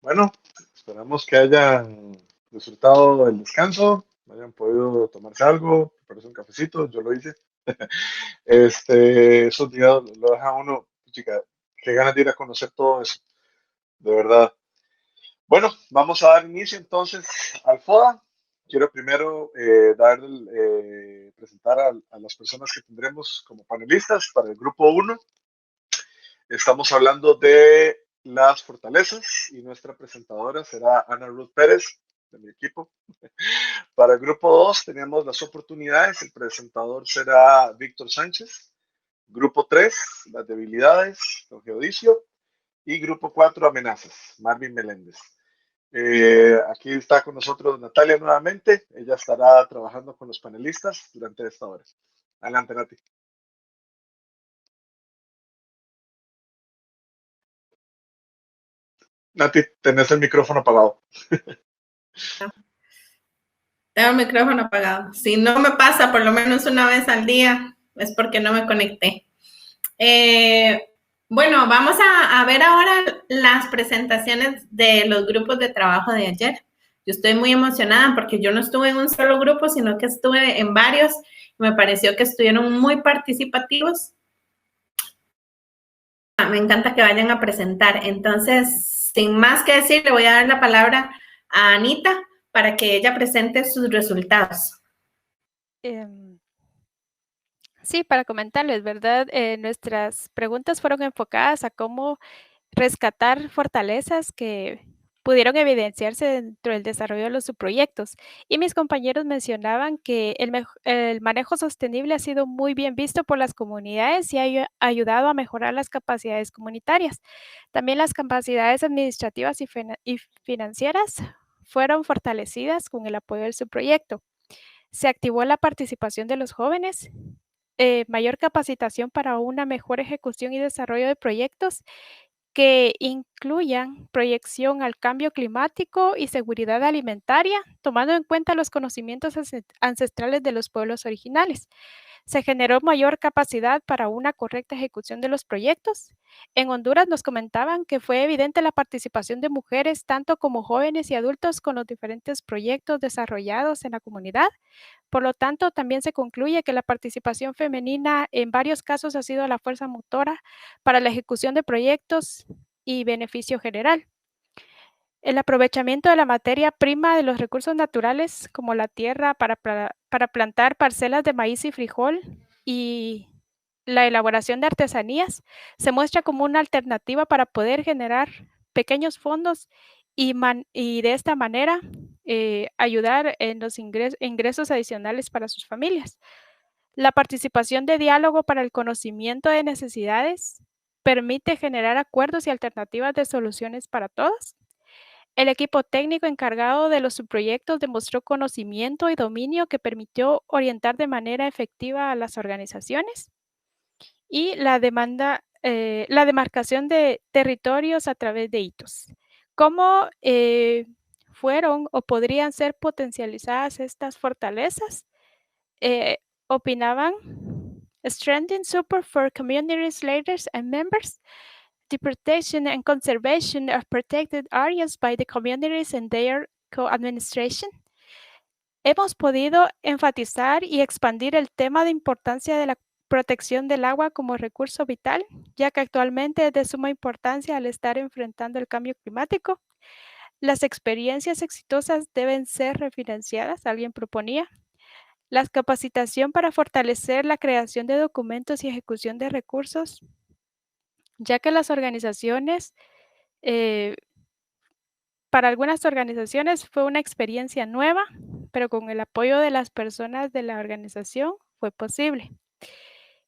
Bueno, esperamos que hayan disfrutado del descanso, hayan podido tomarse algo, prepararse un cafecito, yo lo hice. Esos días lo deja uno, chica, qué ganas de ir a conocer todo eso, de verdad. Bueno, vamos a dar inicio entonces al FODA. Quiero primero presentar a las personas que tendremos como panelistas para el grupo uno. Estamos hablando de las fortalezas y nuestra presentadora será Ana Ruth Pérez, de mi equipo. Para el grupo 2 tenemos las oportunidades, el presentador será Víctor Sánchez. Grupo 3, las debilidades, don Geodicio. Y grupo 4, amenazas, Marvin Meléndez. Aquí está con nosotros Natalia nuevamente, ella estará trabajando con los panelistas durante esta hora. Adelante, Nati. Nati, tenés el micrófono apagado. Tengo el micrófono apagado. Si no me pasa por lo menos una vez al día, es porque no me conecté. Bueno, vamos a ver ahora las presentaciones de los grupos de trabajo de ayer. Yo estoy muy emocionada porque yo no estuve en un solo grupo, sino que estuve en varios. Me pareció que estuvieron muy participativos. Me encanta que vayan a presentar. Entonces, sin más que decir, le voy a dar la palabra a Anita para que ella presente sus resultados. Sí, para comentarles, ¿verdad? Nuestras preguntas fueron enfocadas a cómo rescatar fortalezas que pudieron evidenciarse dentro del desarrollo de los subproyectos. Y mis compañeros mencionaban que el manejo sostenible ha sido muy bien visto por las comunidades y ha ayudado a mejorar las capacidades comunitarias. También las capacidades administrativas y financieras fueron fortalecidas con el apoyo del subproyecto. Se activó la participación de los jóvenes, mayor capacitación para una mejor ejecución y desarrollo de proyectos que incluyan proyección al cambio climático y seguridad alimentaria, tomando en cuenta los conocimientos ancestrales de los pueblos originales. Se generó mayor capacidad para una correcta ejecución de los proyectos. En Honduras nos comentaban que fue evidente la participación de mujeres, tanto como jóvenes y adultos, con los diferentes proyectos desarrollados en la comunidad. Por lo tanto, también se concluye que la participación femenina en varios casos ha sido la fuerza motora para la ejecución de proyectos y beneficio general. El aprovechamiento de la materia prima de los recursos naturales, como la tierra para plantar parcelas de maíz y frijol, y la elaboración de artesanías, se muestra como una alternativa para poder generar pequeños fondos y de esta manera ayudar en los ingresos adicionales para sus familias. La participación de diálogo para el conocimiento de necesidades permite generar acuerdos y alternativas de soluciones para todos. El equipo técnico encargado de los subproyectos demostró conocimiento y dominio que permitió orientar de manera efectiva a las organizaciones. Y la demarcación de territorios a través de hitos. ¿Cómo fueron o podrían ser potencializadas estas fortalezas? Opinaban: strengthening support for communities, leaders, and members, the protection and conservation of protected areas by the communities and their co-administration. Hemos podido enfatizar y expandir el tema de importancia de la protección del agua como recurso vital, ya que actualmente es de suma importancia al estar enfrentando el cambio climático. Las experiencias exitosas deben ser refinanciadas, alguien proponía. La capacitación para fortalecer la creación de documentos y ejecución de recursos, ya que las organizaciones, para algunas organizaciones fue una experiencia nueva, pero con el apoyo de las personas de la organización fue posible.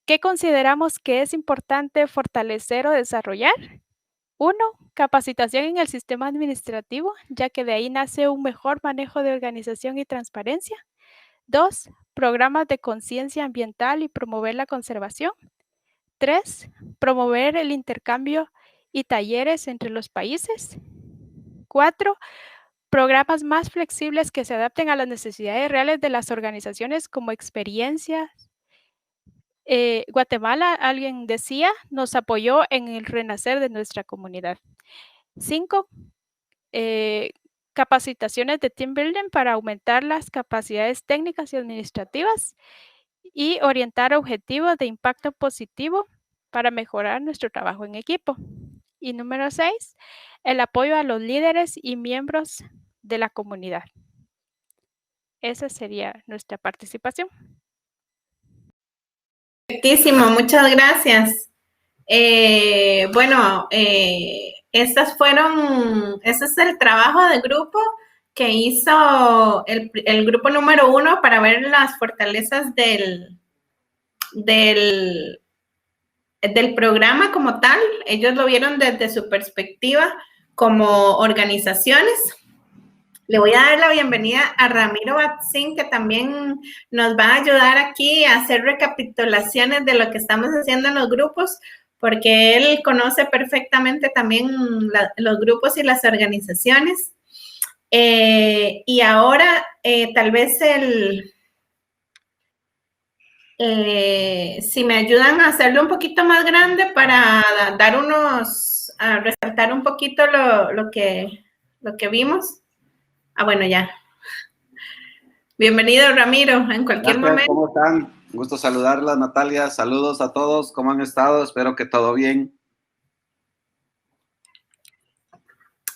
¿Qué consideramos que es importante fortalecer o desarrollar? 1. Capacitación en el sistema administrativo, ya que de ahí nace un mejor manejo de organización y transparencia. 2. Programas de conciencia ambiental y promover la conservación. 3. Promover el intercambio y talleres entre los países. 4. Programas más flexibles que se adapten a las necesidades reales de las organizaciones como experiencias. Guatemala, alguien decía, nos apoyó en el renacer de nuestra comunidad. 5. capacitaciones de team building para aumentar las capacidades técnicas y administrativas y orientar objetivos de impacto positivo para mejorar nuestro trabajo en equipo. Y número 6, el apoyo a los líderes y miembros de la comunidad. Esa sería nuestra participación. Perfectísimo, muchas gracias. Bueno, ese es el trabajo de grupo que hizo el grupo número 1 para ver las fortalezas del programa como tal. Ellos lo vieron desde su perspectiva como organizaciones. Le voy a dar la bienvenida a Ramiro Batzin, que también nos va a ayudar aquí a hacer recapitulaciones de lo que estamos haciendo en los grupos, porque él conoce perfectamente también los grupos y las organizaciones. Y ahora, tal vez si me ayudan a hacerlo un poquito más grande para dar a resaltar un poquito lo que vimos. Bueno, ya. Bienvenido, Ramiro, en cualquier momento. ¿Cómo están? Gusto saludarlas, Natalia. Saludos a todos. ¿Cómo han estado? Espero que todo bien.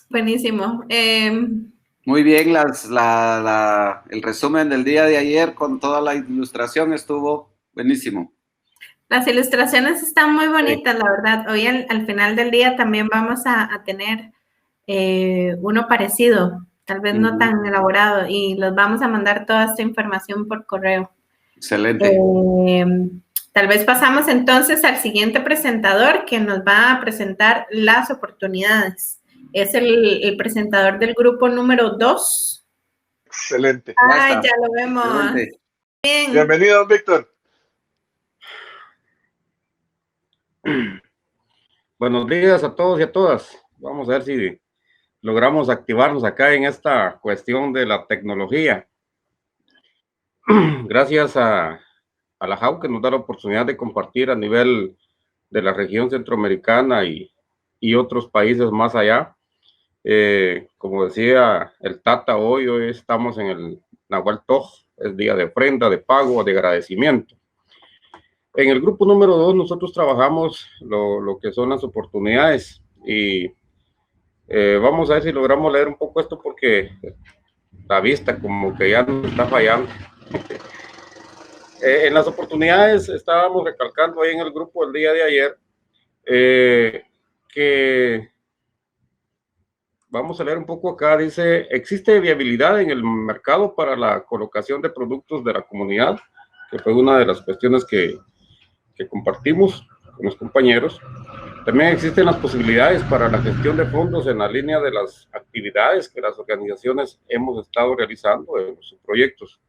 Buenísimo. Muy bien, el resumen del día de ayer con toda la ilustración estuvo buenísimo. Las ilustraciones están muy bonitas, sí. La verdad. Hoy al final del día también vamos a tener uno parecido. Tal vez no tan elaborado, y los vamos a mandar toda esta información por correo. Excelente. Tal vez pasamos entonces al siguiente presentador, que nos va a presentar las oportunidades. Es el presentador del grupo número 2. Excelente. Ah, ya lo vemos. Excelente. Bien. Bienvenido, Víctor. Buenos días a todos y a todas. Vamos a ver si logramos activarnos acá en esta cuestión de la tecnología. Gracias a la JAU, que nos da la oportunidad de compartir a nivel de la región centroamericana y otros países más allá. Como decía el Tata, hoy estamos en el Nahual Toj, es día de ofrenda, de pago, de agradecimiento. En el grupo número 2 nosotros trabajamos lo que son las oportunidades, y vamos a ver si logramos leer un poco esto, porque la vista como que ya nos está fallando. En las oportunidades estábamos recalcando ahí en el grupo el día de ayer que vamos a leer un poco acá. Dice: existe viabilidad en el mercado para la colocación de productos de la comunidad, que fue una de las cuestiones que compartimos con los compañeros. También existen las posibilidades para la gestión de fondos en la línea de las actividades que las organizaciones hemos estado realizando en sus proyectos.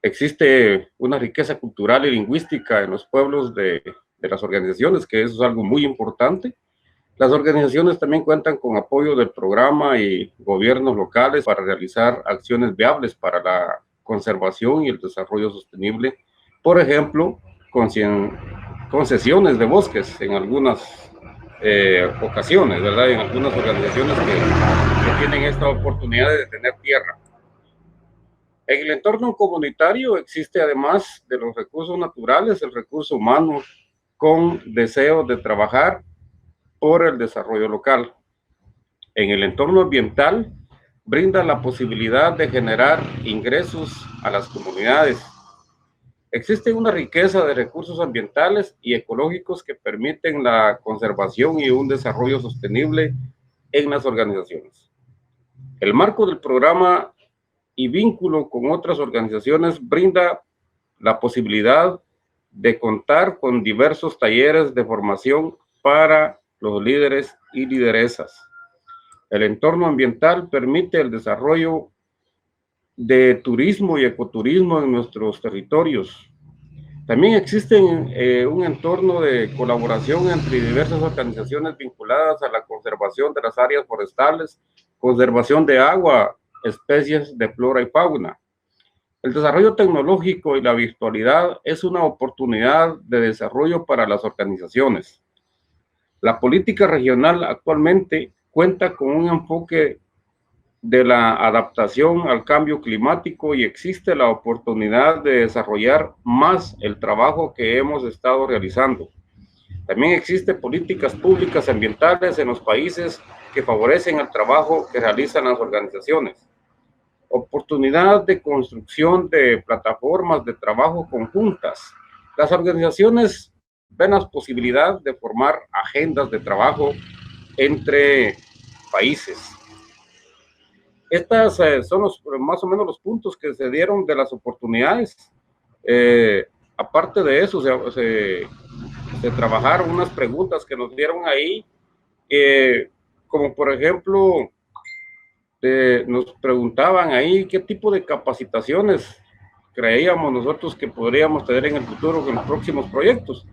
Existe una riqueza cultural y lingüística en los pueblos de las organizaciones, que eso es algo muy importante. Las organizaciones también cuentan con apoyo del programa y gobiernos locales para realizar acciones viables para la conservación y el desarrollo sostenible. Por ejemplo, concesiones de bosques en algunas ocasiones, ¿verdad? En algunas organizaciones que tienen esta oportunidad de tener tierra. En el entorno comunitario existe, además de los recursos naturales, el recurso humano con deseo de trabajar por el desarrollo local. En el entorno ambiental brinda la posibilidad de generar ingresos a las comunidades. Existe una riqueza de recursos ambientales y ecológicos que permiten la conservación y un desarrollo sostenible en las organizaciones. El marco del programa y vínculo con otras organizaciones brinda la posibilidad de contar con diversos talleres de formación para los líderes y lideresas. El entorno ambiental permite el desarrollo de turismo y ecoturismo en nuestros territorios. También existe un entorno de colaboración entre diversas organizaciones vinculadas a la conservación de las áreas forestales, conservación de agua, especies de flora y fauna. El desarrollo tecnológico y la virtualidad es una oportunidad de desarrollo para las organizaciones. La política regional actualmente cuenta con un enfoque de la adaptación al cambio climático y existe la oportunidad de desarrollar más el trabajo que hemos estado realizando. También existen políticas públicas ambientales en los países que favorecen el trabajo que realizan las organizaciones. Oportunidad de construcción de plataformas de trabajo conjuntas. Las organizaciones ven la posibilidad de formar agendas de trabajo entre países. Estas son más o menos los puntos que se dieron de las oportunidades. Aparte de eso, se trabajaron unas preguntas que nos dieron ahí, como por ejemplo, nos preguntaban ahí qué tipo de capacitaciones creíamos nosotros que podríamos tener en el futuro con los próximos proyectos.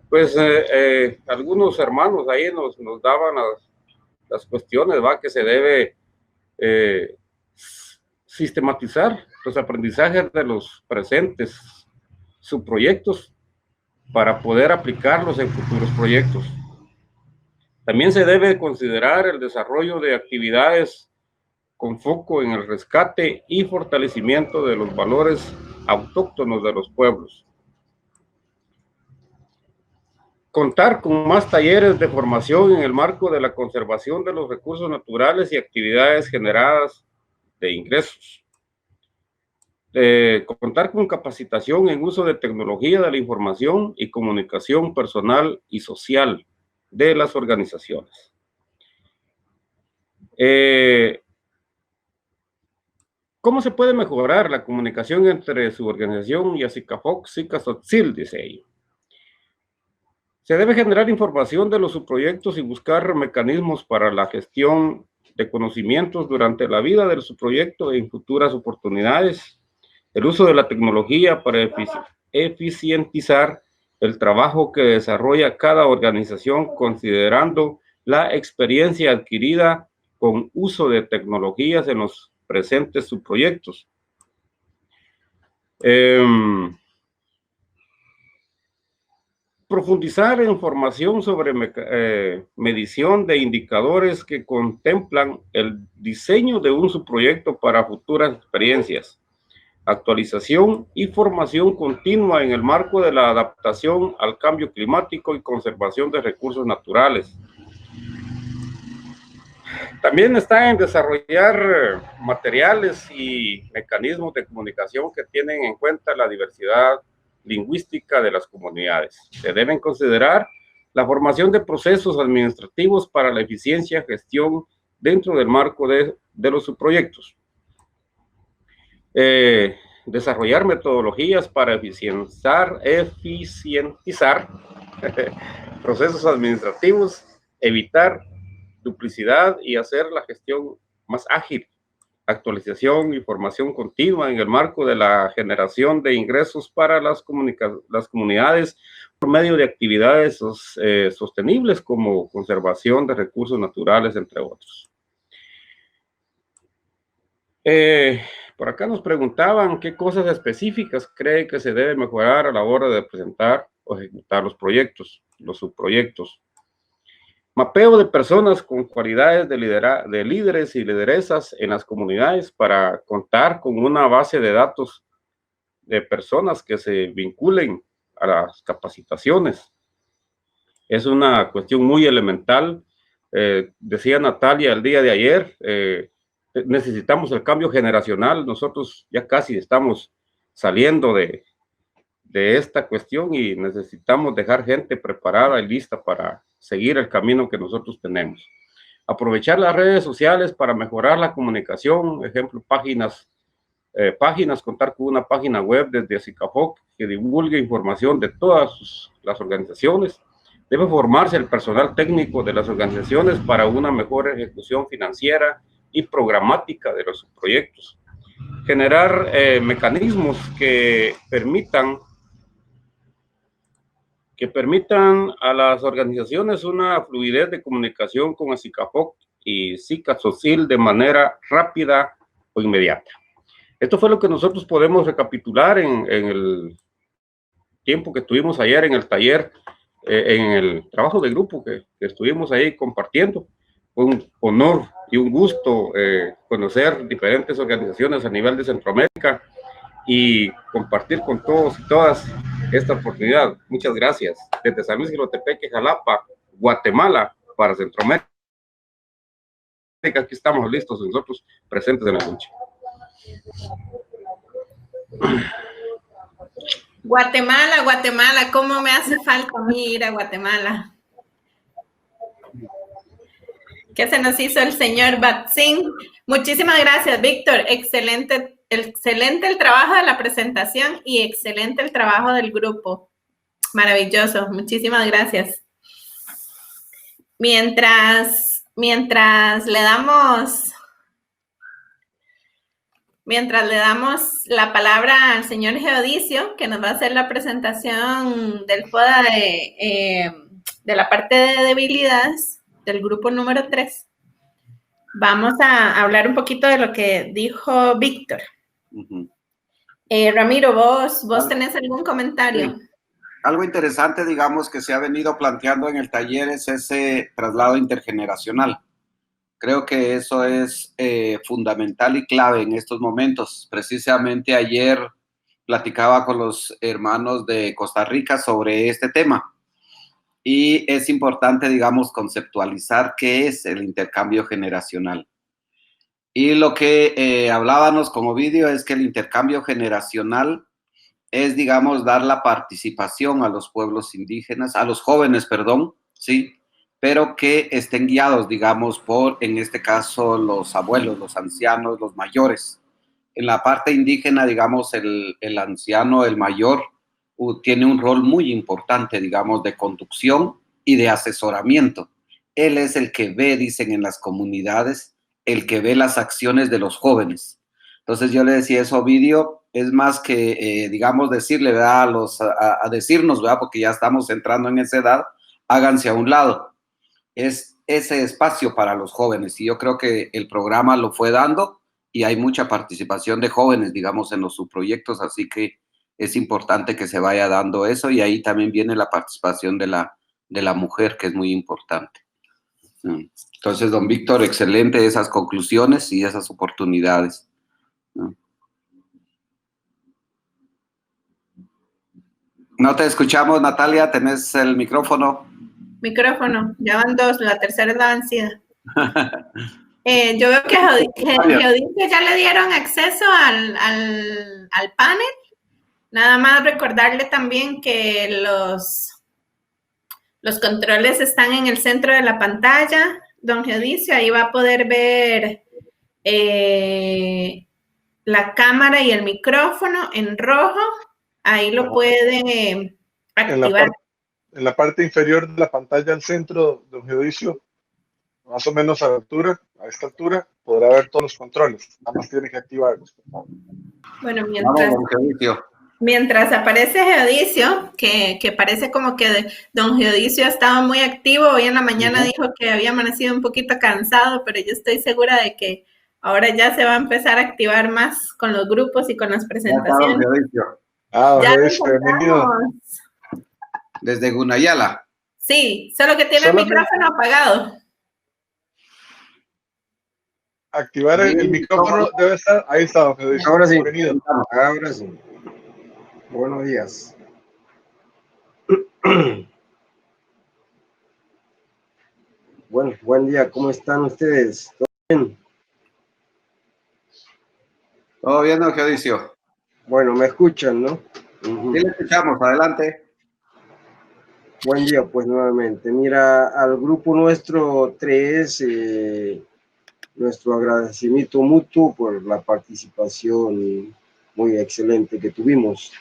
Pues algunos hermanos ahí nos daban las cuestiones, ¿va? Que se debe sistematizar los aprendizajes de los presentes subproyectos para poder aplicarlos en futuros proyectos. También se debe considerar el desarrollo de actividades con foco en el rescate y fortalecimiento de los valores autóctonos de los pueblos. Contar con más talleres de formación en el marco de la conservación de los recursos naturales y actividades generadas de ingresos. Contar con capacitación en uso de tecnología de la información y comunicación personal y social de las organizaciones. ¿Cómo se puede mejorar la comunicación entre su organización y Asicafoc, Sicasotzil? Dice ella. Se debe generar información de los subproyectos y buscar mecanismos para la gestión de conocimientos durante la vida del subproyecto en futuras oportunidades. El uso de la tecnología para eficientizar el trabajo que desarrolla cada organización, considerando la experiencia adquirida con uso de tecnologías en los presentes subproyectos. Profundizar en formación sobre medición de indicadores que contemplan el diseño de un subproyecto para futuras experiencias. Actualización y formación continua en el marco de la adaptación al cambio climático y conservación de recursos naturales. También está en desarrollar materiales y mecanismos de comunicación que tienen en cuenta la diversidad lingüística de las comunidades. Se deben considerar la formación de procesos administrativos para la eficiencia gestión dentro del marco de los subproyectos. Desarrollar metodologías para eficientizar procesos administrativos, evitar duplicidad y hacer la gestión más ágil. Actualización y formación continua en el marco de la generación de ingresos para las comunidades por medio de actividades sostenibles como conservación de recursos naturales, entre otros. Por acá nos preguntaban qué cosas específicas cree que se debe mejorar a la hora de presentar o ejecutar los proyectos, los subproyectos. Mapeo de personas con cualidades de líderes y lideresas en las comunidades para contar con una base de datos de personas que se vinculen a las capacitaciones. Es una cuestión muy elemental. Decía Natalia el día de ayer, necesitamos el cambio generacional. Nosotros ya casi estamos saliendo de esta cuestión y necesitamos dejar gente preparada y lista para seguir el camino que nosotros tenemos. Aprovechar las redes sociales para mejorar la comunicación, ejemplo, páginas, contar con una página web desde Asicafoc que divulgue información de todas las organizaciones. Debe formarse el personal técnico de las organizaciones para una mejor ejecución financiera y programática de los proyectos. Generar mecanismos que permitan a las organizaciones una fluidez de comunicación con Asicafoc y Sicasotzil de manera rápida o inmediata. Esto fue lo que nosotros podemos recapitular en el tiempo que estuvimos ayer en el taller, en el trabajo de grupo que estuvimos ahí compartiendo. Fue un honor y un gusto conocer diferentes organizaciones a nivel de Centroamérica y compartir con todos y todas esta oportunidad. Muchas gracias. Desde San Luis Jilotepeque, Jalapa, Guatemala, para Centroamérica. Aquí estamos listos nosotros presentes en la lucha. Guatemala, Guatemala, ¿cómo me hace falta a mí ir a Guatemala? ¿Qué se nos hizo el señor Batzin? Muchísimas gracias, Víctor. Excelente el trabajo de la presentación y excelente el trabajo del grupo. Maravilloso, muchísimas gracias. Mientras le damos la palabra al señor Geodicio, que nos va a hacer la presentación del FODA de la parte de debilidades del grupo número 3, vamos a hablar un poquito de lo que dijo Víctor. Ramiro, ¿vos tenés algún comentario? Sí. Algo interesante, digamos, que se ha venido planteando en el taller es ese traslado intergeneracional. Creo que eso es fundamental y clave en estos momentos. Precisamente ayer platicaba con los hermanos de Costa Rica sobre este tema. Y es importante, digamos, conceptualizar qué es el intercambio generacional. Y lo que hablábamos como vídeo es que el intercambio generacional es, digamos, dar la participación a los pueblos indígenas, a los jóvenes, perdón, ¿sí? Pero que estén guiados, digamos, por, en este caso, los abuelos, los ancianos, los mayores. En la parte indígena, digamos, el anciano, el mayor, tiene un rol muy importante, digamos, de conducción y de asesoramiento. Él es el que ve, dicen en las comunidades, el que ve las acciones de los jóvenes. Entonces yo le decía eso, Ovidio, es más que, digamos, decirle, ¿verdad? A decirnos, ¿verdad? Porque ya estamos entrando en esa edad, háganse a un lado. Es ese espacio para los jóvenes y yo creo que el programa lo fue dando y hay mucha participación de jóvenes, digamos, en los subproyectos, así que es importante que se vaya dando eso y ahí también viene la participación de la mujer, que es muy importante. Entonces, don Víctor, excelente esas conclusiones y esas oportunidades. No te escuchamos, Natalia, tenés el micrófono. Micrófono, ya van 2, la tercera es la vencida. Yo veo que Geodicio ya le dieron acceso al panel. Nada más recordarle también que los controles están en el centro de la pantalla. Don Geodicio, ahí va a poder ver la cámara y el micrófono en rojo. Ahí lo pueden activar. En la parte inferior de la pantalla al centro, don Geodicio, más o menos a esta altura, podrá ver todos los controles. Nada más tiene que activarlos. Bueno, mientras aparece Geodicio, que parece como que don Geodicio ha estado muy activo. Hoy en la mañana dijo que había amanecido un poquito cansado, pero yo estoy segura de que ahora ya se va a empezar a activar más con los grupos y con las presentaciones. Geodicio, bienvenido. Desde Gunayala. Sí, solo que tiene el micrófono apagado. Activar el micrófono debe estar. Ahí está, Geodicio. Ahora sí. Bienvenido. Ahora sí. Buenos días. Bueno, buen día. ¿Cómo están ustedes? ¿Todo bien? Todo bien, don Geodicio. Bueno, me escuchan, ¿no? Sí, le escuchamos. Adelante. Buen día, pues nuevamente. Mira, al grupo nuestro 3, nuestro agradecimiento mutuo por la participación muy excelente que tuvimos.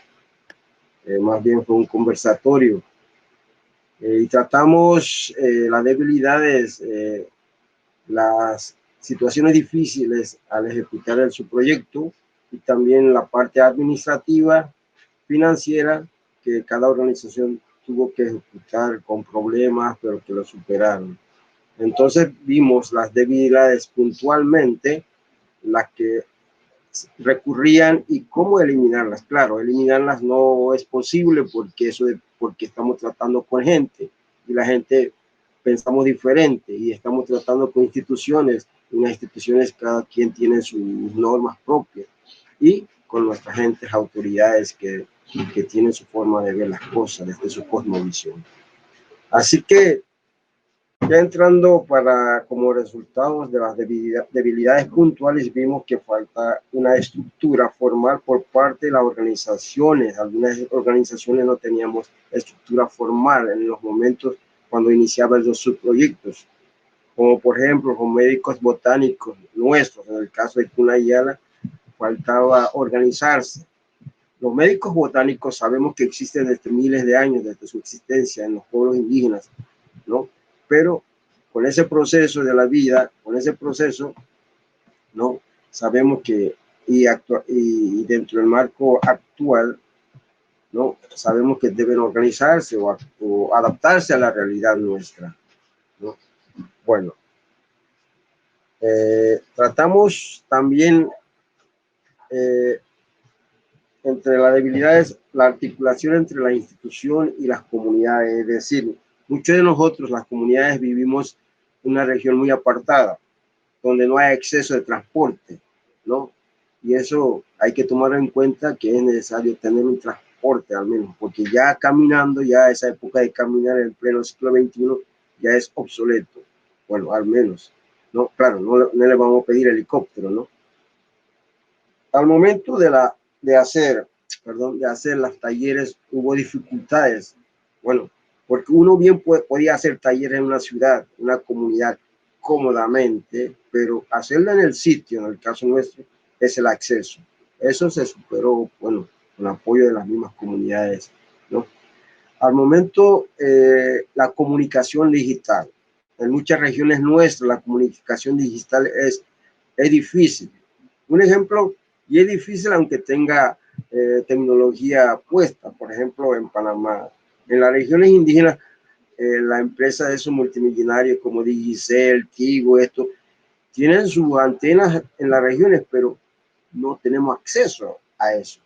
Más bien fue un conversatorio. Y tratamos las debilidades, las situaciones difíciles al ejecutar su proyecto y también la parte administrativa, financiera, que cada organización tuvo que ejecutar con problemas, pero que lo superaron. Entonces vimos las debilidades puntualmente, las que recurrían y cómo eliminarlas. Claro, eliminarlas no es posible porque estamos tratando con gente y la gente pensamos diferente y estamos tratando con instituciones. En las instituciones cada quien tiene sus normas propias y con nuestras gentes, autoridades que tienen su forma de ver las cosas desde su cosmovisión. Así que ya entrando como resultados de las debilidades puntuales, vimos que falta una estructura formal por parte de las organizaciones. Algunas organizaciones no teníamos estructura formal en los momentos cuando iniciaban los subproyectos, como por ejemplo los médicos botánicos nuestros, en el caso de Cunayala, faltaba organizarse. Los médicos botánicos sabemos que existen desde miles de años, desde su existencia en los pueblos indígenas, ¿no? Pero con ese proceso de la vida, con ese proceso, ¿no? Sabemos que, y dentro del marco actual, ¿no? Sabemos que deben organizarse o adaptarse a la realidad nuestra, ¿no? Bueno, tratamos también entre las debilidades, la articulación entre la institución y las comunidades, es decir, muchos de nosotros, las comunidades, vivimos en una región muy apartada, donde no hay acceso de transporte, ¿no? Y eso hay que tomar en cuenta que es necesario tener un transporte al menos, porque ya caminando, ya esa época de caminar en pleno siglo XXI ya es obsoleto, bueno, al menos, ¿no? Claro, no le vamos a pedir helicóptero, ¿no? Al momento de hacer las talleres hubo dificultades, bueno, porque uno bien podía hacer talleres en una ciudad, una comunidad cómodamente, pero hacerlo en el sitio, en el caso nuestro, es el acceso. Eso se superó, bueno, con apoyo de las mismas comunidades, ¿no? Al momento, la comunicación digital. En muchas regiones nuestras, la comunicación digital es difícil. Un ejemplo, y es difícil aunque tenga tecnología puesta, por ejemplo, en Panamá. En las regiones indígenas, la empresa de esos multimillonarios como Digicel, Tigo, esto, tienen sus antenas en las regiones, pero no tenemos acceso a eso.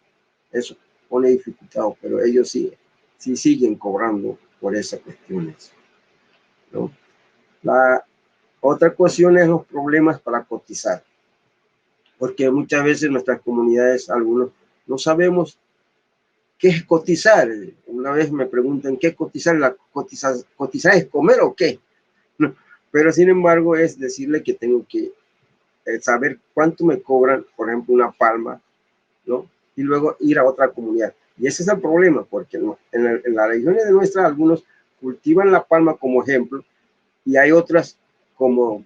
Eso pone dificultad, pero ellos sí siguen cobrando por esas cuestiones, ¿no? La otra cuestión es los problemas para cotizar, porque muchas veces nuestras comunidades, algunos, no sabemos qué es cotizar. Una vez me preguntan, ¿qué es cotizar? ¿Cotizar es comer o qué? No, pero sin embargo es decirle que tengo que saber cuánto me cobran, por ejemplo, una palma, ¿no? Y luego ir a otra comunidad. Y ese es el problema, porque en las regiones de nuestras, algunos cultivan la palma como ejemplo, y hay otras como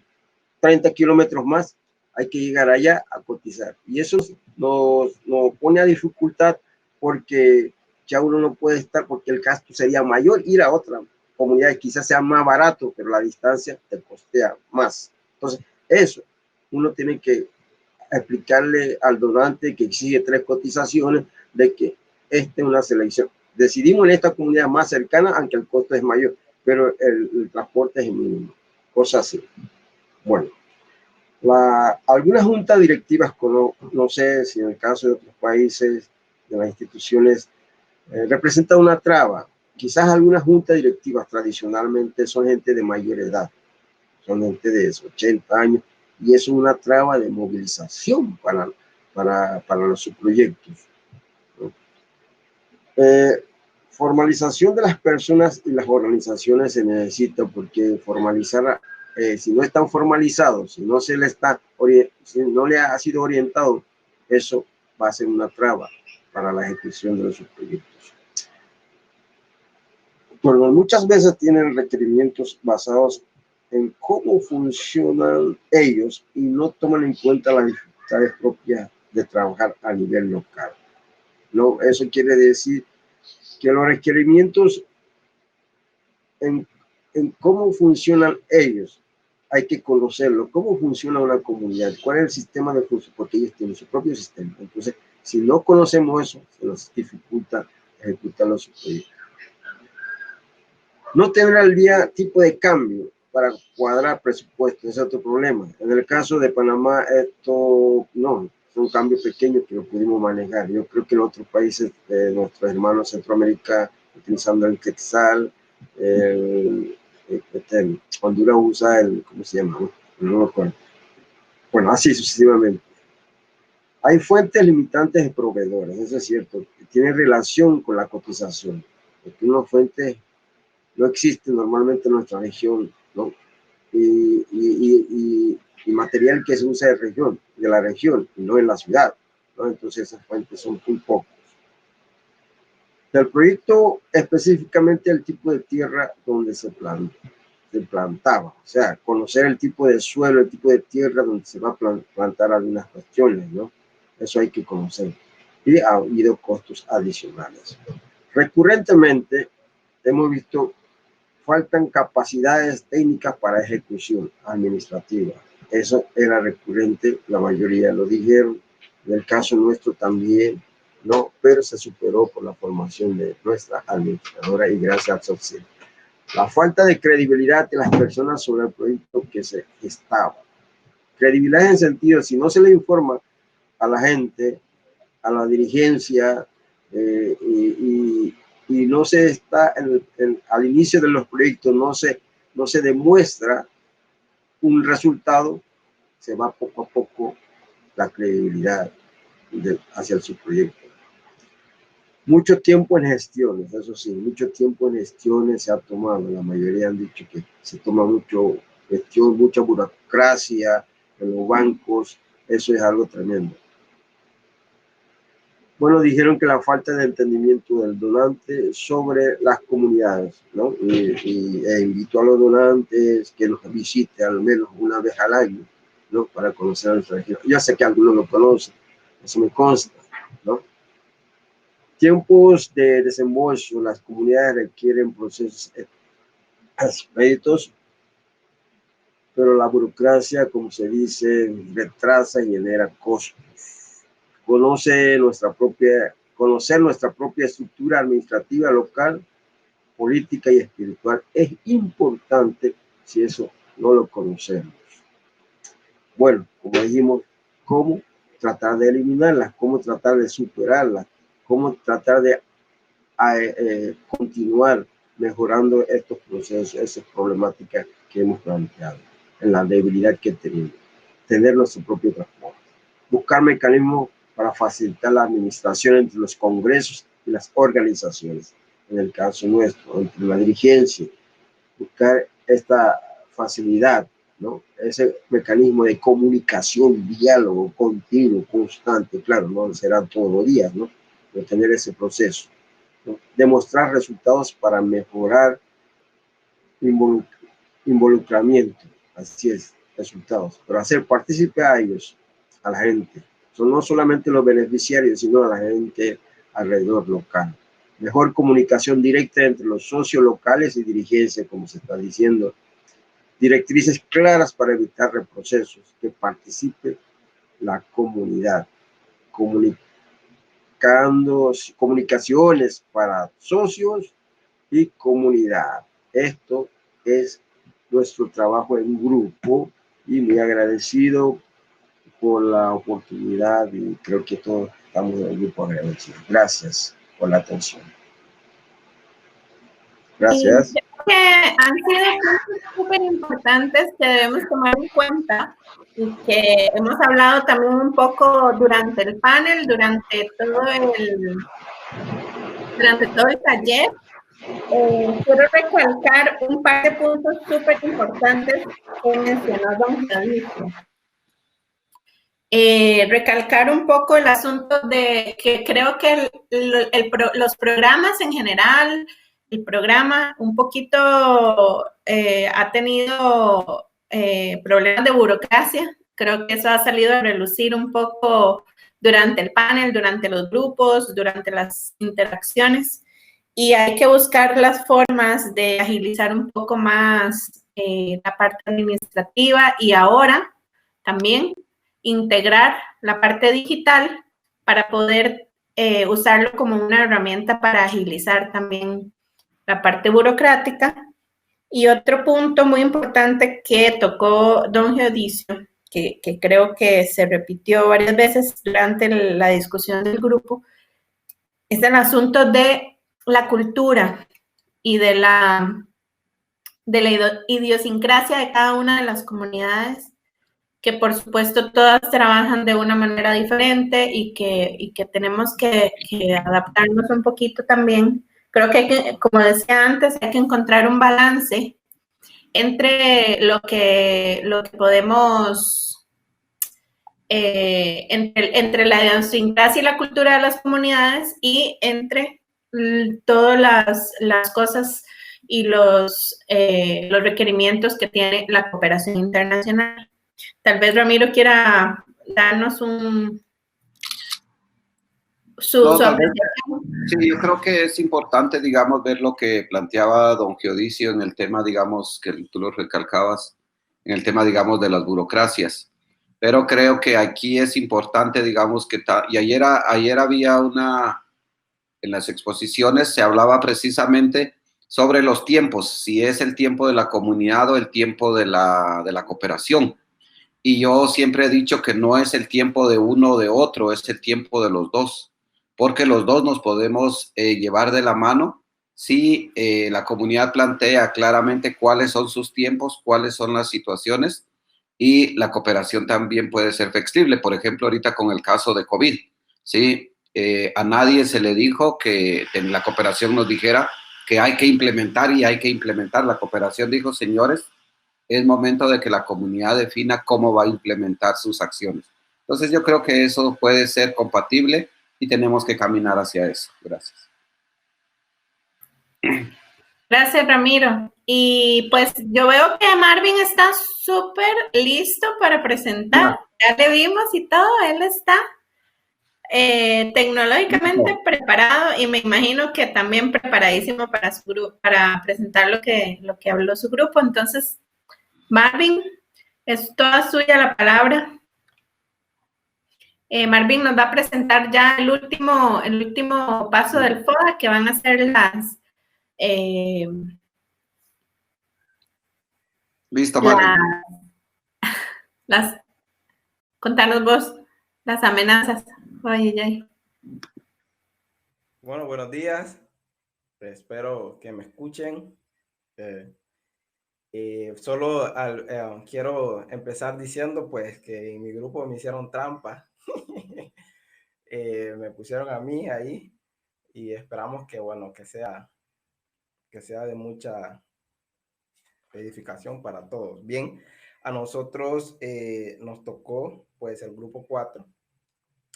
30 kilómetros más, hay que llegar allá a cotizar. Y eso nos pone a dificultad porque ya uno no puede estar, porque el gasto sería mayor ir a otra comunidad, quizás sea más barato, pero la distancia te costea más. Entonces, eso, uno tiene que explicarle al donante que exige 3 cotizaciones de que esta es una selección. Decidimos en esta comunidad más cercana, aunque el costo es mayor, pero el transporte es mínimo. Cosas así. Bueno, algunas juntas directivas, no sé si en el caso de otros países, de las instituciones, representa una traba. Quizás algunas juntas directivas tradicionalmente son gente de mayor edad, son gente de 80 años, y eso es una traba de movilización para los subproyectos, ¿no? Formalización de las personas y las organizaciones se necesita, porque formalizar, si no están formalizados, si no le ha sido orientado, eso va a ser una traba para la ejecución de los subproyectos. Pero muchas veces tienen requerimientos basados en cómo funcionan ellos y no toman en cuenta las dificultades propias de trabajar a nivel local, ¿no? Eso quiere decir que los requerimientos en cómo funcionan ellos, hay que conocerlo, cómo funciona una comunidad, cuál es el sistema de función, porque ellos tienen su propio sistema. Entonces, si no conocemos eso, se nos dificulta ejecutar los proyectos. No tener al día tipo de cambio para cuadrar presupuestos es otro problema. En el caso de Panamá, esto no, es un cambio pequeño que lo pudimos manejar. Yo creo que en otros países, nuestros hermanos de Centroamérica, utilizando el quetzal, Honduras usa ¿cómo se llama? No me acuerdo. Bueno, así sucesivamente. Hay fuentes limitantes de proveedores, eso es cierto, que tienen relación con la cotización, porque una fuente no existe normalmente en nuestra región, ¿no? Y material que se usa de la región, y no en la ciudad, ¿no? Entonces esas fuentes son muy pocas. Del proyecto, específicamente el tipo de tierra donde se plantaba, o sea, conocer el tipo de suelo, el tipo de tierra donde se va a plantar algunas cuestiones, ¿no? Eso hay que conocer. Y ha habido costos adicionales. Recurrentemente hemos visto faltan capacidades técnicas para ejecución administrativa. Eso era recurrente, la mayoría lo dijeron. En el caso nuestro también, ¿no? Pero se superó por la formación de nuestra administradora y gracias a SOCSE. La falta de credibilidad de las personas sobre el proyecto que se gestaba. Credibilidad en el sentido, si no se le informa a la gente, a la dirigencia, y no se está al inicio de los proyectos, no se demuestra un resultado, se va poco a poco la credibilidad hacia su proyecto. Mucho tiempo en gestiones, eso sí, mucho tiempo en gestiones se ha tomado. La mayoría han dicho que se toma mucho gestión, mucha burocracia en los bancos, eso es algo tremendo. Bueno, dijeron que la falta de entendimiento del donante sobre las comunidades, ¿no? E invito a los donantes que nos visiten al menos una vez al año, ¿no? Para conocer a nuestra región. Yo sé que algunos lo conocen, eso me consta, ¿no? Tiempos de desembolso, las comunidades requieren procesos expeditos, pero la burocracia, como se dice, retrasa y genera costos. Conocer nuestra propia estructura administrativa local, política y espiritual es importante si eso no lo conocemos. Bueno, como dijimos, cómo tratar de eliminarlas, cómo tratar de superarlas, cómo tratar de continuar mejorando estos procesos, esas problemáticas que hemos planteado, en la debilidad que tenemos, tener nuestro propio transporte, buscar mecanismos para facilitar la administración entre los congresos y las organizaciones, en el caso nuestro, entre la dirigencia, buscar esta facilidad, ¿no? Ese mecanismo de comunicación, diálogo continuo, constante, claro, no será todos los días, ¿no? Pero tener ese proceso, ¿no? Demostrar resultados para mejorar involucramiento, así es, resultados, pero hacer partícipe a ellos, a la gente. Son no solamente los beneficiarios, sino a la gente alrededor local. Mejor comunicación directa entre los socios locales y dirigencia, como se está diciendo. Directrices claras para evitar reprocesos, que participe la comunidad. Comunicaciones para socios y comunidad. Esto es nuestro trabajo en grupo y muy agradecido por la oportunidad y creo que todos estamos en el grupo agradecidos. Gracias por la atención. Gracias. Y creo que han sido puntos súper importantes que debemos tomar en cuenta y que hemos hablado también un poco durante el panel, durante todo el taller. Quiero recalcar un par de puntos súper importantes que mencionó don Federico. Recalcar un poco el asunto de que creo que los programas en general, el programa un poquito ha tenido problemas de burocracia. Creo que eso ha salido a relucir un poco durante el panel, durante los grupos, durante las interacciones. Y hay que buscar las formas de agilizar un poco más la parte administrativa y ahora también integrar la parte digital para poder usarlo como una herramienta para agilizar también la parte burocrática. Y otro punto muy importante que tocó don Geodicio, que creo que se repitió varias veces durante la discusión del grupo, es el asunto de la cultura y de la de la idiosincrasia de cada una de las comunidades, que por supuesto todas trabajan de una manera diferente y que tenemos que adaptarnos un poquito también. Creo que hay que, como decía antes, hay que encontrar un balance entre lo que podemos, entre la idiosincrasia y la cultura de las comunidades y entre todas las cosas y los requerimientos que tiene la cooperación internacional. Tal vez Ramiro quiera darnos su apreciación. Sí, yo creo que es importante, digamos, ver lo que planteaba don Geodicio en el tema, digamos, que tú lo recalcabas, en el tema, digamos, de las burocracias. Pero creo que aquí es importante, digamos, y ayer había en las exposiciones se hablaba precisamente sobre los tiempos, si es el tiempo de la comunidad o el tiempo de la cooperación. Y yo siempre he dicho que no es el tiempo de uno o de otro, es el tiempo de los dos, porque los dos nos podemos llevar de la mano si la comunidad plantea claramente cuáles son sus tiempos, cuáles son las situaciones, y la cooperación también puede ser flexible. Por ejemplo, ahorita con el caso de COVID, ¿sí? A nadie se le dijo que en la cooperación nos dijera que hay que implementar y hay que implementar. La cooperación dijo, señores, es momento de que la comunidad defina cómo va a implementar sus acciones. Entonces yo creo que eso puede ser compatible y tenemos que caminar hacia eso. Gracias. Gracias, Ramiro. Y pues yo veo que Marvin está súper listo para presentar. Ya le vimos y todo, él está tecnológicamente preparado y me imagino que también preparadísimo para su grupo, para presentar lo que habló su grupo. Entonces, Marvin, es toda suya la palabra. Marvin nos va a presentar ya el último paso del FODA, que van a ser Listo, Marvin. Contanos vos las amenazas. Ay. Bueno, buenos días. Espero que me escuchen. Solo quiero empezar diciendo pues que en mi grupo me hicieron trampa. Me pusieron a mí ahí y esperamos que, bueno, que sea de mucha edificación para todos. Bien, a nosotros nos tocó pues el grupo 4,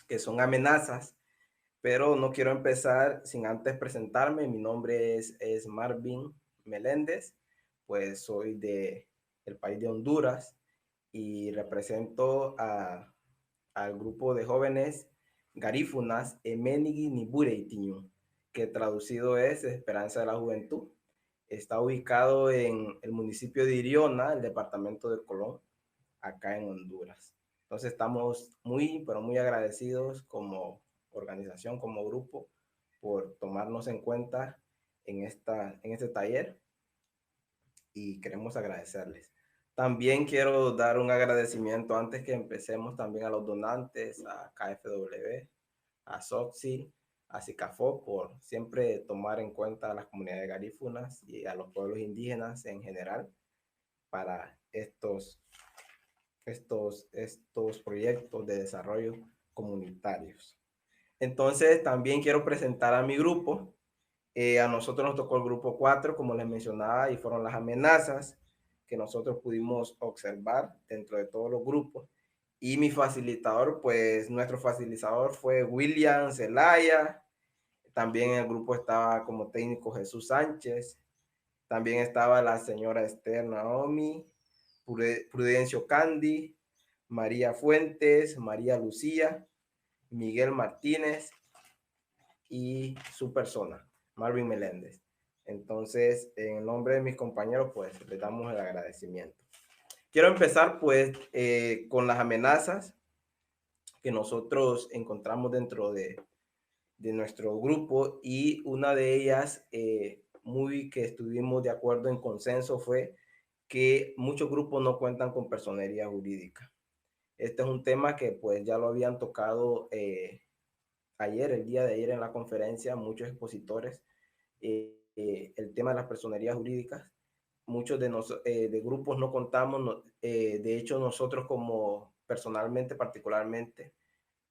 que son amenazas, pero no quiero empezar sin antes presentarme. Mi nombre es Marvin Meléndez, pues soy del país de Honduras y represento al grupo de jóvenes garífunas Emenigi Nibureitiñu, que traducido es Esperanza de la Juventud. Está ubicado en el municipio de Iriona, el departamento de Colón, acá en Honduras. Entonces estamos muy, pero muy agradecidos como organización, como grupo, por tomarnos en cuenta en este taller y queremos agradecerles. También quiero dar un agradecimiento antes que empecemos también a los donantes, a KFW, a SOXI, a SICAFO por siempre tomar en cuenta a las comunidades garífunas y a los pueblos indígenas en general para estos proyectos de desarrollo comunitarios. Entonces también quiero presentar a mi grupo. A nosotros nos tocó el grupo 4, como les mencionaba, y fueron las amenazas que nosotros pudimos observar dentro de todos los grupos. Y mi facilitador, pues nuestro facilitador fue William Zelaya. También en el grupo estaba como técnico Jesús Sánchez. También estaba la señora Esther Naomi, Prudencio Candy, María Fuentes, María Lucía, Miguel Martínez y su persona, Marvin Meléndez. Entonces, en nombre de mis compañeros, pues les damos el agradecimiento. Quiero empezar pues con las amenazas que nosotros encontramos dentro de nuestro grupo, y una de ellas muy que estuvimos de acuerdo en consenso fue que muchos grupos no cuentan con personería jurídica. Este es un tema que pues ya lo habían tocado el día de ayer en la conferencia, muchos expositores, el tema de las personerías jurídicas, muchos de grupos no contamos, de hecho nosotros como personalmente, particularmente,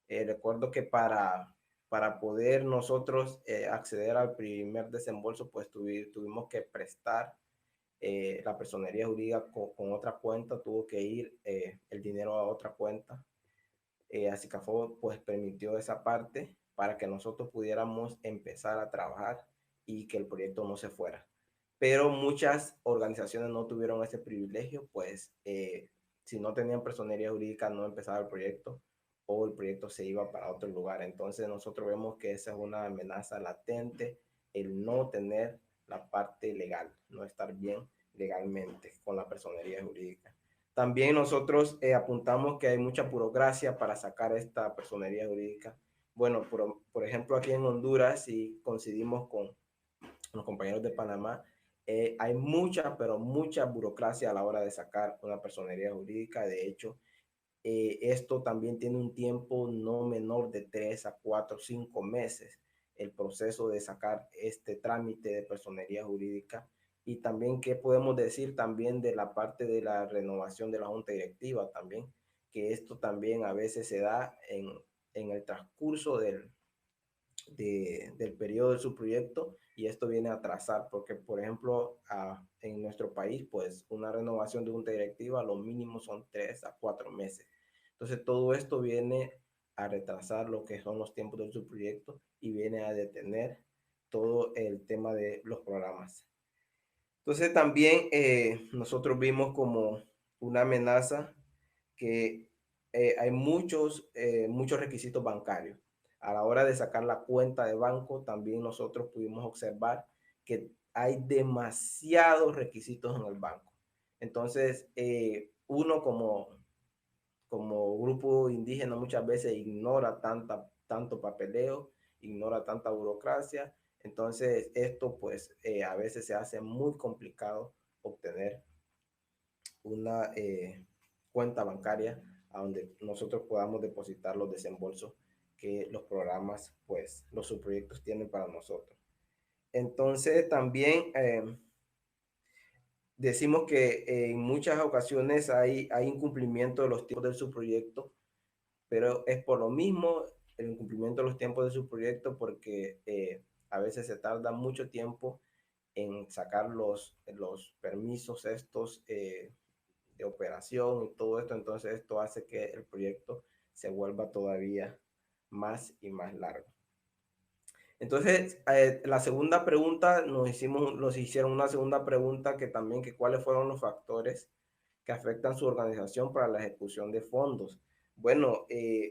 recuerdo que para poder nosotros acceder al primer desembolso, pues tuvimos que prestar la personería jurídica con otra cuenta, tuvo que ir el dinero a otra cuenta. Acicafo pues permitió esa parte para que nosotros pudiéramos empezar a trabajar y que el proyecto no se fuera. Pero muchas organizaciones no tuvieron ese privilegio, pues si no tenían personería jurídica no empezaba el proyecto o el proyecto se iba para otro lugar. Entonces nosotros vemos que esa es una amenaza latente, el no tener la parte legal, no estar bien legalmente con la personería jurídica. También nosotros apuntamos que hay mucha burocracia para sacar esta personería jurídica. Bueno, por ejemplo, aquí en Honduras, y coincidimos con los compañeros de Panamá, hay mucha, pero mucha burocracia a la hora de sacar una personería jurídica. De hecho, esto también tiene un tiempo no menor de 3 a 4, 5 meses, el proceso de sacar este trámite de personería jurídica. Y también, ¿qué podemos decir también de la parte de la renovación de la junta directiva también? Que esto también a veces se da en el transcurso del periodo de su proyecto, y esto viene a atrasar porque, por ejemplo, en nuestro país, pues una renovación de junta directiva, lo mínimo son 3 a 4 meses. Entonces, todo esto viene a retrasar lo que son los tiempos de su proyecto y viene a detener todo el tema de los programas. Entonces, también nosotros vimos como una amenaza que hay muchos requisitos bancarios. A la hora de sacar la cuenta de banco, también nosotros pudimos observar que hay demasiados requisitos en el banco. Entonces, uno como grupo indígena muchas veces ignora tanto papeleo, ignora tanta burocracia. Entonces, esto pues a veces se hace muy complicado obtener una cuenta bancaria a donde nosotros podamos depositar los desembolsos que los programas, pues los subproyectos tienen para nosotros. Entonces también decimos que en muchas ocasiones hay incumplimiento de los tiempos del subproyecto, pero es por lo mismo el incumplimiento de los tiempos de subproyecto porque a veces se tarda mucho tiempo en sacar los permisos estos de operación y todo esto. Entonces esto hace que el proyecto se vuelva todavía más y más largo. Entonces, la segunda pregunta, nos hicieron una segunda pregunta que también, que cuáles fueron los factores que afectan su organización para la ejecución de fondos. Bueno,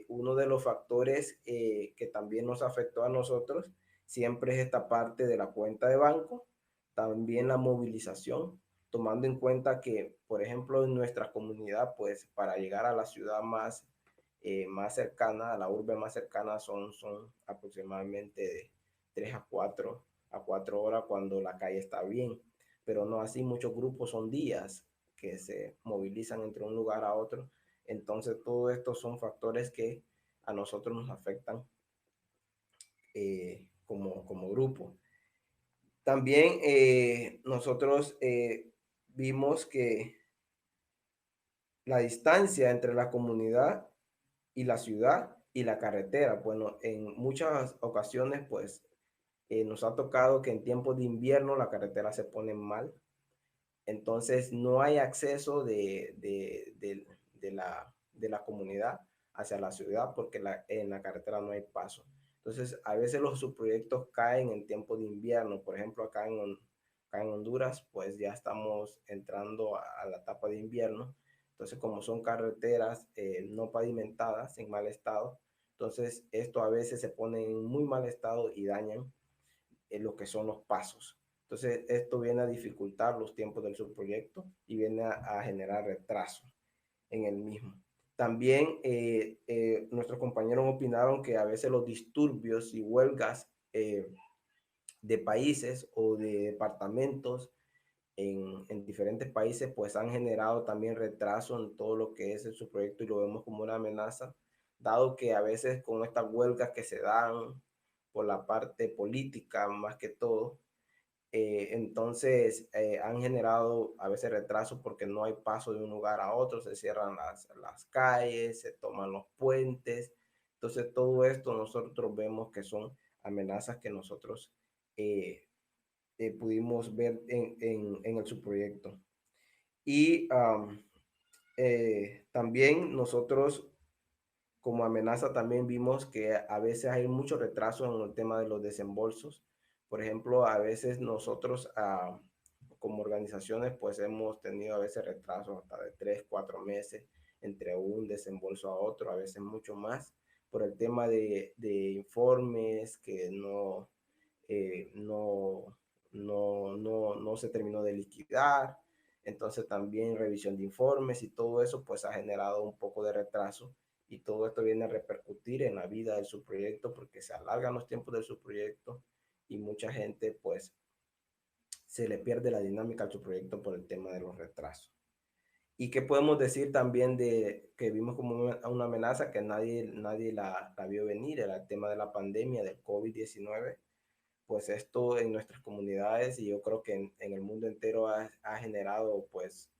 uno de los factores que también nos afectó a nosotros siempre es esta parte de la cuenta de banco, también la movilización, tomando en cuenta que, por ejemplo, en nuestra comunidad, pues para llegar a la ciudad más cercana, a la urbe más cercana, son aproximadamente de 3 a 4 horas cuando la calle está bien, pero no así, muchos grupos son días que se movilizan entre un lugar a otro. Entonces, todo esto son factores que a nosotros nos afectan como grupo. También nosotros vimos que la distancia entre la comunidad y la ciudad y la carretera, bueno, en muchas ocasiones, pues, nos ha tocado que en tiempos de invierno la carretera se pone mal. Entonces, no hay acceso de la comunidad hacia la ciudad porque en la carretera no hay paso. Entonces, a veces los subproyectos caen en tiempo de invierno. Por ejemplo, acá en Honduras, pues ya estamos entrando a la etapa de invierno. Entonces, como son carreteras no pavimentadas, en mal estado, entonces esto a veces se pone en muy mal estado y dañan lo que son los pasos. Entonces, esto viene a dificultar los tiempos del subproyecto y viene a generar retraso en el mismo. También nuestros compañeros opinaron que a veces los disturbios y huelgas de países o de departamentos en diferentes países pues han generado también retraso en todo lo que es el subproyecto y lo vemos como una amenaza, dado que a veces con estas huelgas que se dan por la parte política más que todo, Entonces han generado a veces retrasos porque no hay paso de un lugar a otro, se cierran las calles, se toman los puentes. Entonces todo esto nosotros vemos que son amenazas que nosotros pudimos ver en el subproyecto. Y también nosotros como amenaza también vimos que a veces hay mucho retraso en el tema de los desembolsos. Por ejemplo, a veces nosotros como organizaciones pues hemos tenido a veces retrasos hasta de 3, 4 meses entre un desembolso a otro, a veces mucho más, por el tema de informes que no se terminó de liquidar. Entonces también revisión de informes y todo eso pues ha generado un poco de retraso, y todo esto viene a repercutir en la vida del subproyecto porque se alargan los tiempos del subproyecto y mucha gente pues se le pierde la dinámica al subproyecto por el tema de los retrasos. ¿Y qué podemos decir también de que vimos como una amenaza que nadie la vio venir? Era el tema de la pandemia del COVID-19. Pues esto en nuestras comunidades, y yo creo que en el mundo entero ha generado pues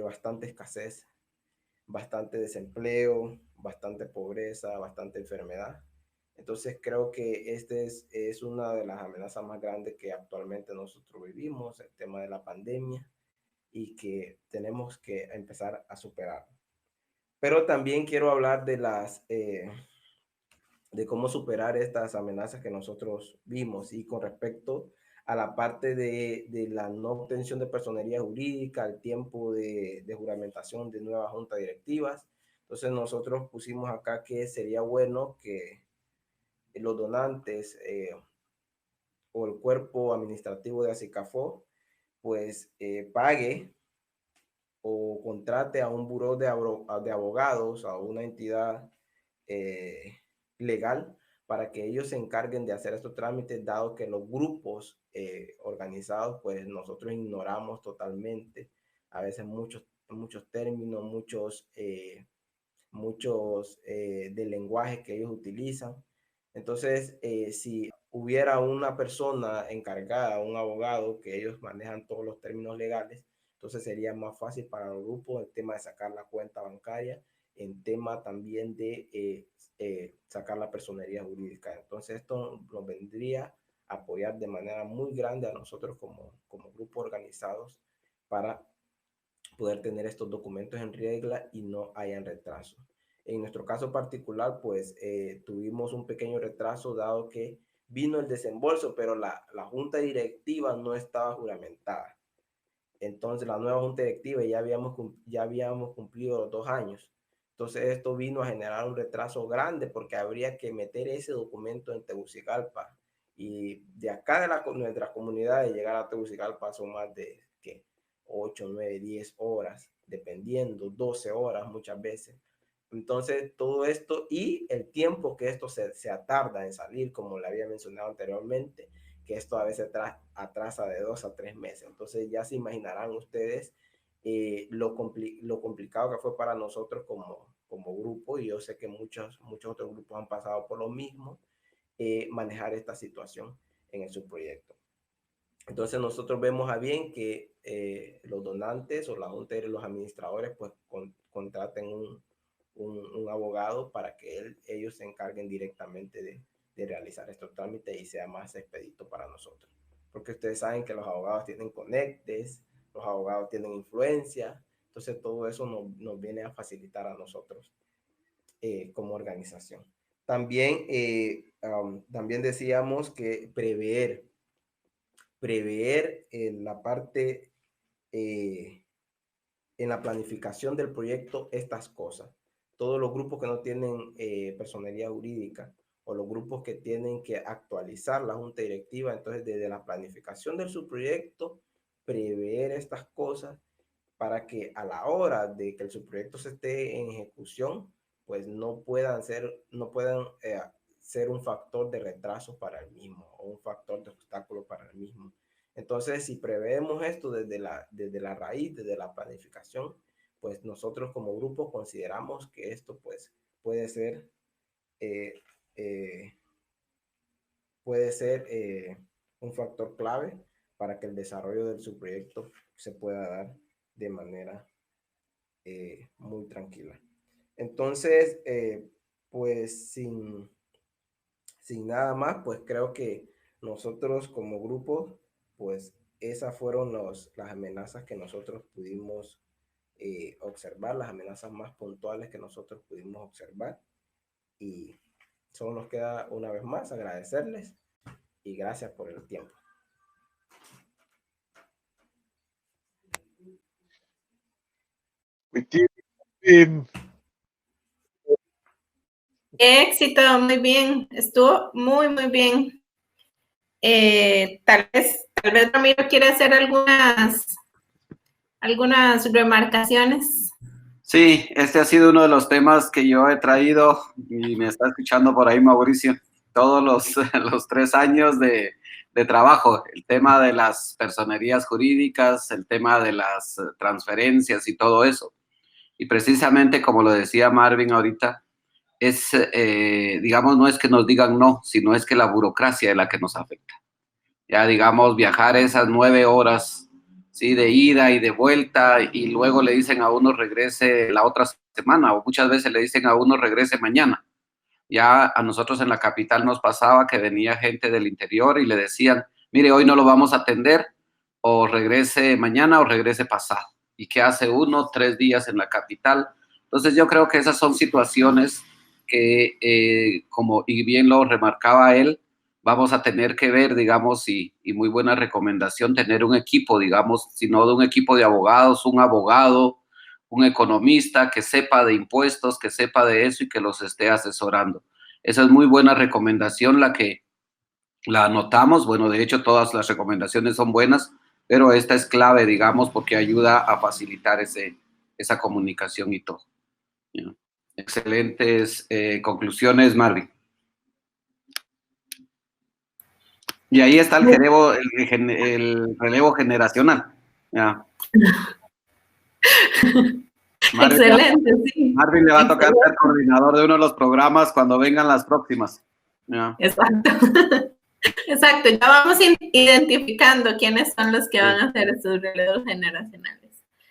bastante escasez, bastante desempleo, bastante pobreza, bastante enfermedad. Entonces creo que este es una de las amenazas más grandes que actualmente nosotros vivimos, el tema de la pandemia, y que tenemos que empezar a superar. Pero también quiero hablar de de cómo superar estas amenazas que nosotros vimos, y con respecto a la parte de la no obtención de personería jurídica, el tiempo de juramentación de nuevas juntas directivas. Entonces nosotros pusimos acá que sería bueno que los donantes o el cuerpo administrativo de ASICAFO pues pague o contrate a un buró de abogados, a una entidad legal, para que ellos se encarguen de hacer estos trámites, dado que los grupos organizados, pues nosotros ignoramos totalmente, a veces muchos términos, muchos del lenguaje que ellos utilizan. Entonces, si hubiera una persona encargada, un abogado, que ellos manejan todos los términos legales, entonces sería más fácil para el grupo el tema de sacar la cuenta bancaria, en tema también de sacar la personería jurídica. Entonces esto nos vendría a apoyar de manera muy grande a nosotros como grupos organizados para poder tener estos documentos en regla y no hayan retraso. En nuestro caso particular, pues tuvimos un pequeño retraso dado que vino el desembolso, pero la junta directiva no estaba juramentada. Entonces la nueva junta directiva ya habíamos cumplido los 2 años. Entonces esto vino a generar un retraso grande porque habría que meter ese documento en Tegucigalpa. Y de acá de nuestras comunidades llegar a Tegucigalpa son más de 8, 9, 10 horas, dependiendo, 12 horas muchas veces. Entonces todo esto y el tiempo que esto se tarda en salir, como le había mencionado anteriormente, que esto a veces atrasa de 2 a 3 meses. Entonces ya se imaginarán ustedes lo complicado que fue para nosotros como grupo, y yo sé que muchos otros grupos han pasado por lo mismo, manejar esta situación en el subproyecto. Entonces nosotros vemos a bien que los donantes o la junta de los administradores pues contraten un abogado para que ellos se encarguen directamente de realizar estos trámites y sea más expedito para nosotros. Porque ustedes saben que los abogados tienen conectes, los abogados tienen influencia, entonces todo eso nos viene a facilitar a nosotros como organización. También, también decíamos que prever en la parte, en la planificación del proyecto, estas cosas. Todos los grupos que no tienen personería jurídica o los grupos que tienen que actualizar la junta directiva, entonces desde la planificación de su proyecto, prever estas cosas para que a la hora de que el subproyecto se esté en ejecución, pues no puedan ser un factor de retraso para el mismo o un factor de obstáculo para el mismo. Entonces, si preveemos esto desde la raíz, desde la planificación, pues nosotros como grupo consideramos que esto pues puede ser un factor clave para que el desarrollo de su proyecto se pueda dar de manera muy tranquila. Entonces, pues sin nada más, pues creo que nosotros como grupo, pues esas fueron las amenazas que nosotros pudimos observar, las amenazas más puntuales que nosotros pudimos observar. Y solo nos queda una vez más agradecerles y gracias por el tiempo. Éxito, muy bien. Estuvo muy, muy bien. Tal vez Ramiro quiere hacer algunas remarcaciones. Sí, este ha sido uno de los temas que yo he traído y me está escuchando por ahí Mauricio, todos los 3 años de trabajo, el tema de las personerías jurídicas, el tema de las transferencias y todo eso. Y precisamente como lo decía Marvin ahorita, es, digamos, no es que nos digan no, sino es que la burocracia es la que nos afecta. Ya, digamos, viajar esas 9 horas, ¿sí? De ida y de vuelta, y luego le dicen a uno regrese la otra semana, o muchas veces le dicen a uno regrese mañana. Ya a nosotros en la capital nos pasaba que venía gente del interior y le decían, mire, hoy no lo vamos a atender, o regrese mañana o regrese pasado. ¿Y qué hace uno? 3 días en la capital. Entonces yo creo que esas son situaciones que, como y bien lo remarcaba él, vamos a tener que ver, digamos, y muy buena recomendación, tener un equipo, digamos, si no de un equipo de abogados, un abogado, un economista que sepa de impuestos, que sepa de eso y que los esté asesorando. Esa es muy buena recomendación, la anotamos. Bueno, de hecho, todas las recomendaciones son buenas, pero esta es clave, digamos, porque ayuda a facilitar esa comunicación y todo. Excelentes conclusiones, Marvin. Y ahí está el relevo generacional. Ya. Excelente, sí. Marvin le va a tocar ser coordinador de uno de los programas cuando vengan las próximas. Ya. Exacto. Exacto, ya vamos identificando quiénes son los que van a hacer estos relevos generacionales.